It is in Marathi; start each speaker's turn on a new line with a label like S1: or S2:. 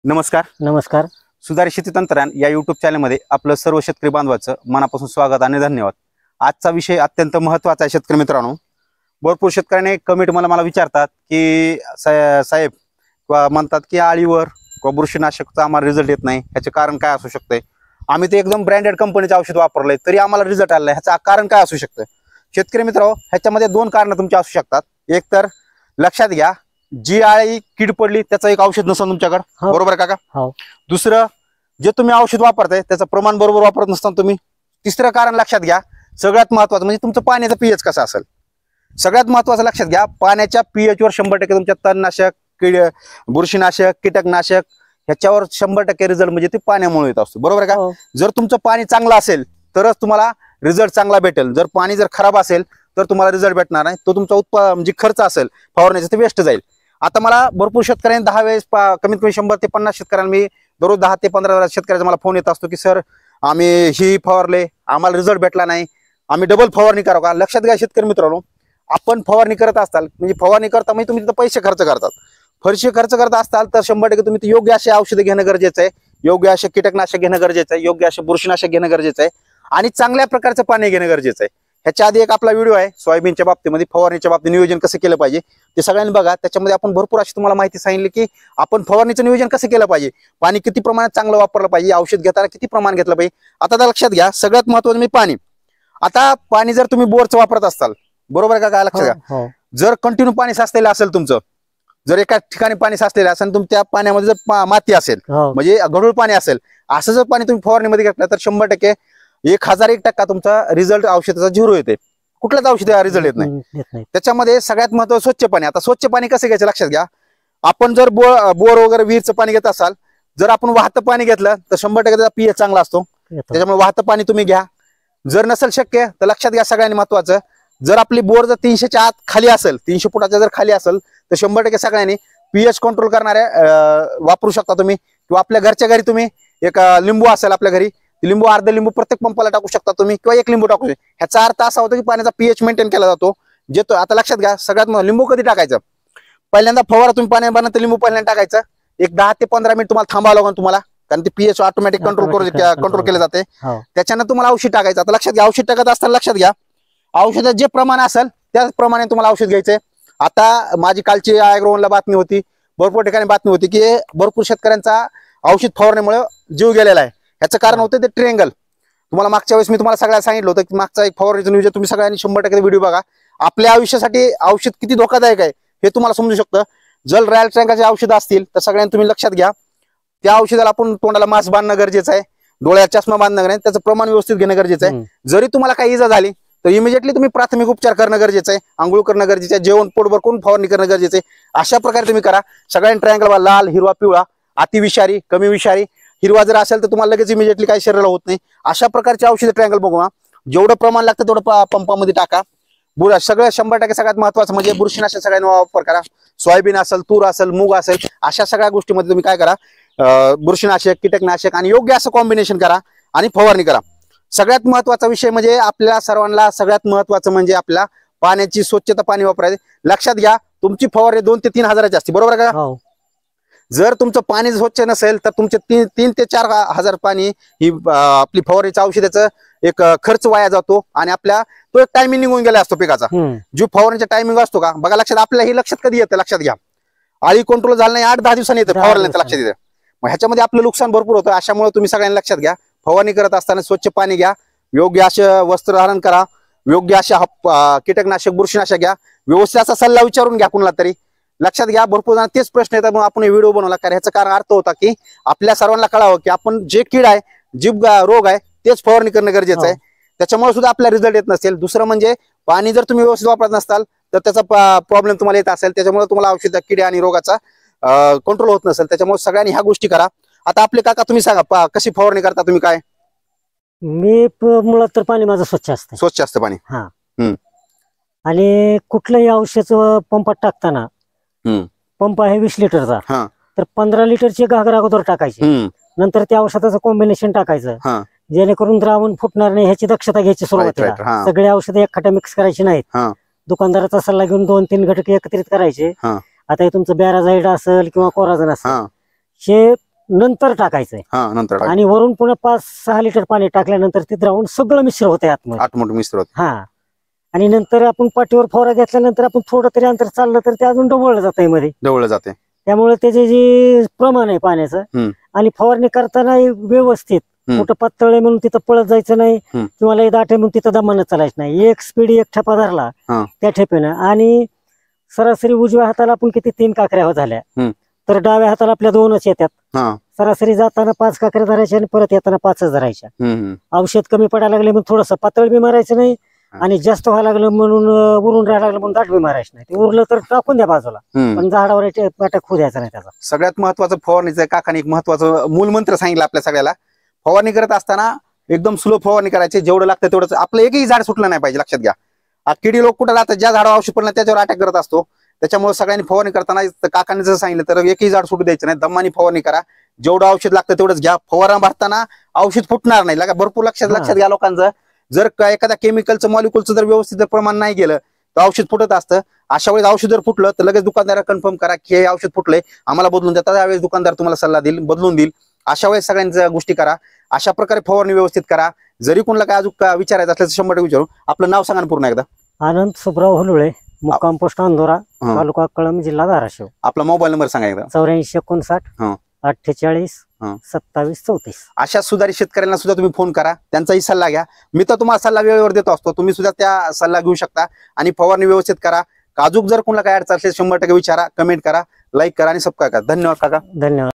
S1: नमस्कार.
S2: नमस्कार.
S1: सुधारित शेती तंत्रज्ञान या युट्यूब चॅनलमध्ये आपलं सर्व शेतकरी बांधवाचं मनापासून स्वागत आणि धन्यवाद. आजचा विषय अत्यंत महत्त्वाचा आहे शेतकरी मित्रांनो. भरपूर शेतकऱ्यांनी कमेंट मला विचारतात की साहेब किंवा म्हणतात की आळीवर किंवा बुरशीनाशकचा आम्हाला रिझल्ट येत नाही, ह्याचे कारण काय असू शकते? आम्ही ते एकदम ब्रँडेड कंपनीचं औषध वापरलंय तरी आम्हाला रिझल्ट आला, ह्याचं कारण काय असू शकतं? शेतकरी मित्रांनो, ह्याच्यामध्ये दोन कारणं तुमची असू शकतात. एक तर लक्षात घ्या, जी आळी कीड पडली त्याचं एक औषध नसतं तुमच्याकडे, बरोबर काका?
S2: हो.
S1: दुसरं, जे तुम्ही औषध वापरताय त्याचं प्रमाण बरोबर वापरत नसताना तुम्ही. तिसरं कारण लक्षात घ्या, सगळ्यात महत्वाचं म्हणजे तुमचं पाण्याचं पीएच कसं असेल. सगळ्यात महत्वाचं लक्षात घ्या, पाण्याच्या पीएच वर 100% तुमच्या तणनाशक, बुरशीनाशक, कीटकनाशक ह्याच्यावर 100% रिझल्ट म्हणजे ते पाण्यामुळे येत असतो, बरोबर का? जर तुमचं पाणी चांगलं असेल तरच तुम्हाला रिझल्ट चांगला भेटेल. जर पाणी जर खराब असेल तर तुम्हाला रिझल्ट भेटणार नाही. तो तुमचा म्हणजे खर्च असेल फवारण्याचा ते वेस्ट जाईल. आता मला भरपूर शेतकऱ्यांनी 10 वेळेस कमीत कमी 100 ते 50 शेतकऱ्यांना मी दररोज 10 ते 15 शेतकऱ्याचा मला फोन येत असतो की सर आम्ही ही फवारले, आम्हाला रिझल्ट भेटला नाही, आम्ही डबल फवारणी करावं का? लक्षात घ्या शेतकरी मित्रांनो, आपण फवारणी करत असताल म्हणजे फवारणी करता म्हणजे तुम्ही तिथं पैसे खर्च करतात. पैसे खर्च करत असताल तर 100% तुम्ही योग्य असे औषधं घेणं गरजेचं आहे, योग्य असे कीटकनाशक घेणं गरजेचं आहे, योग्य असे बुरशीनाशक घेणं गरजेचं आहे आणि चांगल्या प्रकारचं पाणी घेणं गरजेचं आहे. ह्याच्या आधी एक आपला व्हिडिओ आहे सोयाबीनच्या बाबतीमध्ये फवारणीच्या बाबतीत नियोजन कसं केलं पाहिजे ते सगळ्यांनी बघा. त्याच्यामध्ये आपण भरपूर अशी तुम्हाला माहिती सांगितली की आपण फवारणीचं नियोजन कसं केलं पाहिजे, पाणी किती प्रमाणात चांगलं वापरलं पाहिजे, औषध घेताना किती प्रमाण घेतलं पाहिजे. आता लक्षात घ्या, सगळ्यात महत्त्वाचं म्हणजे पाणी. आता पाणी जर तुम्ही बोरचं वापरत असाल, बरोबर का? काय लक्षात घ्या, जर कंटिन्यू पाणी साचलेलं असेल तुमचं, जर एका ठिकाणी पाणी साचलेलं असेल, तुमच्या पाण्यामध्ये जर माती असेल म्हणजे गढूळ पाणी असेल, असं जर पाणी तुम्ही फवारणीमध्ये घेतलं तर 100% 1001% तुमचा रिझल्ट औषधाचा 0 येते. कुठलाच औषध रिझल्ट येत नाही. त्याच्यामध्ये सगळ्यात महत्त्वाचं स्वच्छ पाणी. आता स्वच्छ पाणी कसं घ्यायचं लक्षात घ्या, आपण जर बोर वगैरे विहीरचं पाणी घेत असाल, जर आपण वाहतं पाणी घेतलं तर 100% त्याचा पीएच चांगला असतो, त्याच्यामुळे वाहतं पाणी तुम्ही घ्या. जर नसेल शक्य तर लक्षात घ्या सगळ्यांनी महत्वाचं, जर आपली बोर जर 300च्या आत खाली असेल, 300 फुटाच्या जर खाली असेल तर 100% सगळ्यांनी पीएच कंट्रोल करणाऱ्या वापरू शकता तुम्ही. किंवा आपल्या घरच्या घरी तुम्ही एक लिंबू असेल आपल्या घरी, लिंबू अर्ध लिंबू प्रत्येक पंपाला टाकू शकता तुम्ही किंवा एक लिंबू टाकू शकता. ह्याचा अर्थ असा होतो की पाण्याचा पीएच मेंटेन केला जातो. जे तो आता लक्षात घ्या, सगळ्यात लिंबू कधी टाकायचं, पहिल्यांदा फवारा तुम्ही पाणी बनवता लिंबू पहिल्यांदा टाकायचं, एक 10 ते 15 मिनिट तुम्हाला थांबावं लागेल तुम्हाला, कारण ते पीएच ऑटोमॅटिक कंट्रोल केले जाते. त्याच्यानं तुम्हाला औषध टाकायचं. आता लक्षात घ्या, औषध टाकत असताना लक्षात घ्या, औषधात जे प्रमाण असेल त्याचप्रमाणे तुम्हाला औषध घ्यायचंय. आता माझी कालची ॲग्रोवनला बातमी होती, भरपूर ठिकाणी बातमी होती की भरपूर शेतकऱ्यांचा औषध फवारण्यामुळे जीव गेलेला आहे. ह्याचं कारण होतं ते ट्रिअँगल. तुम्हाला मागच्या वेळेस मी तुम्हाला सगळ्यांना सांगितलं होतं की मागचा एक फवारणीचं नियोजन तुम्ही सगळ्यांनी 100% व्हिडिओ बघा. आपल्या आयुष्यासाठी औषध किती धोकादायक आहे हे तुम्हाला समजू शकतं. जर रॅल ट्रँकाचे औषध असतील तर सगळ्यांनी तुम्ही लक्षात घ्या, त्या औषधाला आपण तोंडाला मास्क बांधणं गरजेचं आहे, डोळ्यात चष्मा बांधणं गरजेचं आहे, त्याचं प्रमाण व्यवस्थित घेणं गरजेचं आहे. जरी तुम्हाला काही इजा झाली तर इमिजिएटली तुम्ही प्राथमिक उपचार करणं गरजेचं आहे, आंघोळ करणं गरजेचं आहे, जेवण पोटभर करून फवारणी करणं गरजेचं आहे. अशा प्रकारे तुम्ही करा. सगळ्यांनी ट्रँगल लाल, हिरवा, पिवळा, अतिविषारी, कमी विषारी, हिरवा जर असेल तर तुम्हाला लगेच इमिजिएटली काही शरीराला होत नाही. अशा प्रकारचे औषध ट्रँगल बघू, जेवढं प्रमाण लागतं तेवढं पंपामध्ये टाका. सगळं 100% सगळ्यात महत्वाचं म्हणजे बुरशीनाशक सगळ्यांना वापर करा. सोयाबीन असेल, तूर असेल, मूग असेल, अशा सगळ्या गोष्टीमध्ये तुम्ही काय करा, बुरशीनाशक, कीटकनाशक आणि योग्य असं कॉम्बिनेशन करा आणि फवारणी करा. सगळ्यात महत्वाचा विषय म्हणजे आपल्या सर्वांना सगळ्यात महत्वाचं म्हणजे आपल्या पाण्याची स्वच्छता, पाणी वापरायचं. लक्षात घ्या, तुमची फवारणी 2 ते 3 हजाराची असते, बरोबर का? जर तुमचं पाणी स्वच्छ नसेल तर तुमचे 3 ते 4 हजार पाणी ही आपली फवारणीच्या औषधाचं एक खर्च वाया जातो आणि आपल्या तो एक टायमिंग निघून गेला असतो पिकाचा. जो फवारणीचा टायमिंग असतो का बघा, लक्षात आपल्या ही लक्षात कधी येतं लक्षात घ्या, आळी कंट्रोल झालं नाही 8-10 दिवसांनी येतं फवारण्याचं लक्षात येतं. मग ह्याच्यामध्ये आपलं नुकसान भरपूर होतं. अशामुळे तुम्ही सगळ्यांनी लक्षात घ्या, फवारणी करत असताना स्वच्छ पाणी घ्या, योग्य असे वस्त्र धारण करा, योग्य अशा कीटकनाशक, बुरशीनाशक घ्या, व्यवस्थित असा सल्ला विचारून घ्या कुणाला तरी. लक्षात घ्या, भरपूर जण तेच प्रश्न येतात, मग आपण व्हिडिओ बनवला कारण ह्याचं कारण अर्थ होता की आपल्या सर्वांना कळावं की आपण जे कीड आहे, जी रोग आहे तेच फवारणी करणं गरजेचं आहे. त्याच्यामुळे सुद्धा आपला रिझल्ट येत नसेल. दुसरं म्हणजे पाणी जर तुम्ही व्यवस्थित वापरत नसताल तर त्याचा प्रॉब्लेम तुम्हाला येत असेल, त्याच्यामुळे तुम्हाला औषध किडे आणि रोगाचा कंट्रोल होत नसेल. त्याच्यामुळे सगळ्यांनी ह्या गोष्टी करा. आता आपले काका तुम्ही सांगा कशी फवारणी करता तुम्ही? काय
S2: मी मुळात तर पाणी माझं स्वच्छ असतं.
S1: स्वच्छ असतं पाणी.
S2: आणि कुठलंही औषध पंपात टाकताना पंप आहे 20 लिटरचा, तर 15 लिटरची घागर अगोदर टाकायची, नंतर त्या औषधाचं कॉम्बिनेशन टाकायचं, जेणेकरून द्रावण फुटणार नाही ह्याची दक्षता घ्यायची. सुरुवातीला सगळे औषधं एकखट्या मिक्स करायची नाहीत. दुकानदाराचा सल्ला घेऊन 2-3 घटक एकत्रित करायचे. आता हे तुमचं बॅराझाईड असेल किंवा कोराझन असेल, हे नंतर टाकायचंय
S1: नंतर
S2: आणि वरून पुन्हा 5-6 लिटर पाणी टाकल्यानंतर ते द्रावण सगळं मिश्र होतंय आतमध्ये.
S1: आतमध्ये मिश्र होते.
S2: हा आणि नंतर आपण पाठीवर फवारा घेतल्यानंतर आपण थोडं तरी अंतर चाललं तर ते अजून डवळलं जातंय मध्ये,
S1: डवळलं जाते.
S2: त्यामुळे त्याचे जे प्रमाण आहे पाण्याचं आणि फवारणी करताना व्यवस्थित, कुठं पातळ आहे म्हणून तिथं पळत जायचं नाही किंवा लय दाट आहे म्हणून तिथं दमानं चालायचं नाही. एक स्पीड एक ठेपा धरला त्या ठेपेनं आणि सरासरी उजव्या हाताला आपण किती 3 काकऱ्या झाल्या तर डाव्या हाताला आपल्या 2च येतात. सरासरी जाताना 5 काकऱ्या धरायच्या आणि परत येताना 5च धरायच्या. औषध कमी पडायला लागले म्हणून थोडस पातळ बी मारायचं नाही आणि जास्त व्हायला लागलं म्हणून उरून राहायला लागलं म्हणून दाट बी मारायचं नाही. ते उरलं तर टाकून द्या बाजूला, पण झाडावर अटॅक होऊ द्यायचा नाही त्याचा.
S1: सगळ्यात महत्वाचं फवारणीचं काकाने एक महत्वाचं मूलमंत्र सांगितलं आपल्या सगळ्याला. फवारणी करत असताना एकदम स्लो फवारणी करायची, जेवढं लागतं तेवढंच. आपलं एकही झाड सुटलं नाही पाहिजे, लक्षात घ्या. किडी लोक कुठं राहतात, ज्या झाडावर औषध पडलं त्याच्यावर अटॅक करत असतो. त्याच्यामुळे सगळ्यांनी फवारणी करताना काकाने जसं सांगितलं तर एकही झाड सुटू द्यायचं नाही, दमानी फवारणी करा. जेवढं औषध लागतं तेवढंच घ्या. फवारा भरताना औषध फुटणार नाही. भरपूर लक्षात घ्या लोकांचं. जर एखाद्या केमिकलचं मॉलिक्युलचं जर व्यवस्थित प्रमाण नाही गेलं तर औषध फुटत असतं. अशा वेळेस औषध जर फुटलं तर लगेच दुकानदाराला कन्फर्म करा की हे औषध फुटलंय, आम्हाला बदलून द्या. त्यावेळेस दुकानदार तुम्हाला सल्ला देईल, बदलून देईल. अशा वेळेस सगळ्यांच्या गोष्टी करा. अशा प्रकारे फवारणी व्यवस्थित करा. जरी कोणाला काय अजून विचारायचं असलं तर 100% विचारू. आपलं नाव सांगा पूर्ण एकदा.
S2: आनंद सुब्राव हुलुळे, मुक्काम पोस्ट अंदोरा, तालुका कळंब, जिल्हा धाराशिव.
S1: आपला मोबाईल नंबर सांगा एकदा.
S2: 8459 48 27 34.
S1: अशा सुधारित शेतकऱ्यांना सुद्धा तुम्ही फोन करा, त्यांचाही सल्ला घ्या. मी तर तुम्हाला सल्ला वेळेवर देतो असतो, तुम्ही सुद्धा त्या सल्ला घेऊ शकता आणि फवारणी व्यवस्थित करा. काजूक जर कोणाला काय अडचण असेल 100% विचारा, कमेंट करा, लाईक करा आणि सबस्क्राईब करा. धन्यवाद काका.
S2: धन्यवाद.